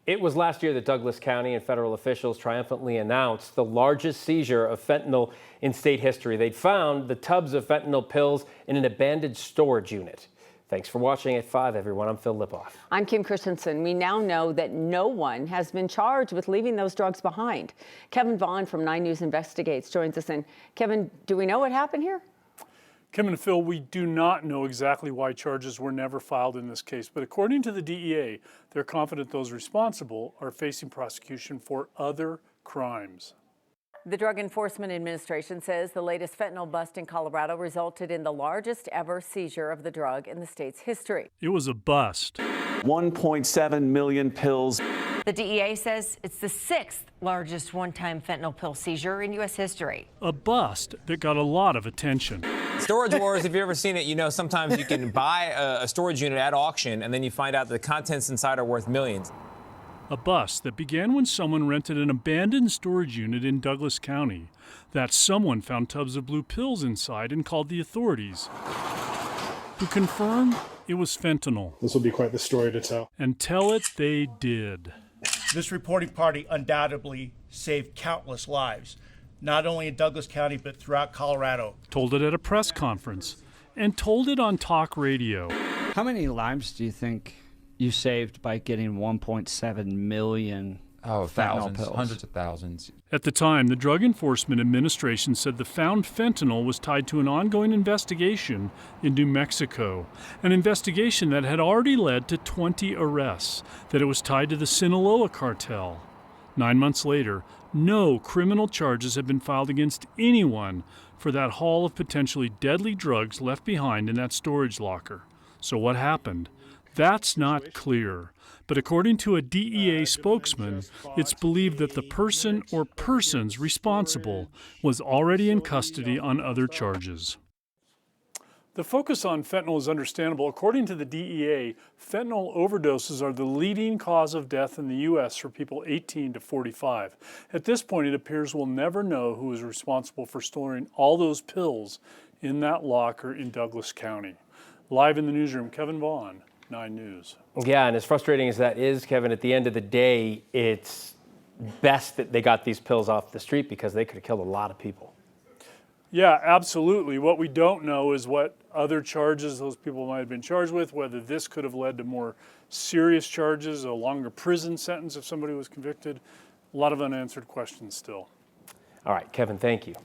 It was last year that Douglas County and federal officials triumphantly announced the largest seizure of fentanyl in state history. They'd found the tubs of fentanyl pills in an abandoned storage unit. Thanks for watching at 5, everyone. I'm Phil Lipoff. I'm Kim Christensen. We now know that no one has been charged with leaving those drugs behind. Kevin Vaughn from 9 News Investigates joins us. And Kevin, do we know what happened here? Kim and Phil, we do not know exactly why charges were never filed in this case, but according to the DEA, they're confident those responsible are facing prosecution for other crimes. The Drug Enforcement Administration says the latest fentanyl bust in Colorado resulted in the largest ever seizure of the drug in the state's history. It was a bust. 1.7 million pills. The DEA says it's the 6th largest one-time fentanyl pill seizure in U.S. history. A bust that got a lot of attention. Storage wars, if you've ever seen it, you know sometimes you can buy a storage unit at auction and then you find out the contents inside are worth millions. A bust that began when someone rented an abandoned storage unit in Douglas County. That someone found tubs of blue pills inside and called the authorities, who confirmed it was fentanyl. This will be quite the story to tell. And tell it they did. This reporting party undoubtedly saved countless lives, not only in Douglas County, but throughout Colorado. Told it at a press conference and told it on talk radio. How many lives do you think you saved by getting 1.7 million thousands, pills? hundreds of thousands. At the time, the Drug Enforcement Administration said the found fentanyl was tied to an ongoing investigation in New Mexico, an investigation that had already led to 20 arrests, that it was tied to the Sinaloa cartel. 9 months later, no criminal charges have been filed against anyone for that haul of potentially deadly drugs left behind in that storage locker. So what happened? That's not clear, but according to a DEA spokesman, it's believed that the person or persons responsible was already in custody on other charges. The focus on fentanyl is understandable. According to the DEA, fentanyl overdoses are the leading cause of death in the U.S. for people 18 to 45. At this point, it appears we'll never know who is responsible for storing all those pills in that locker in Douglas County. Live in the newsroom, Kevin Vaughn, 9 News. Yeah, and as frustrating as that is, Kevin, at the end of the day, it's best that they got these pills off the street because they could have killed a lot of people. Yeah, absolutely. What we don't know is what other charges those people might have been charged with, whether this could have led to more serious charges, a longer prison sentence if somebody was convicted. A lot of unanswered questions still. All right, Kevin, thank you.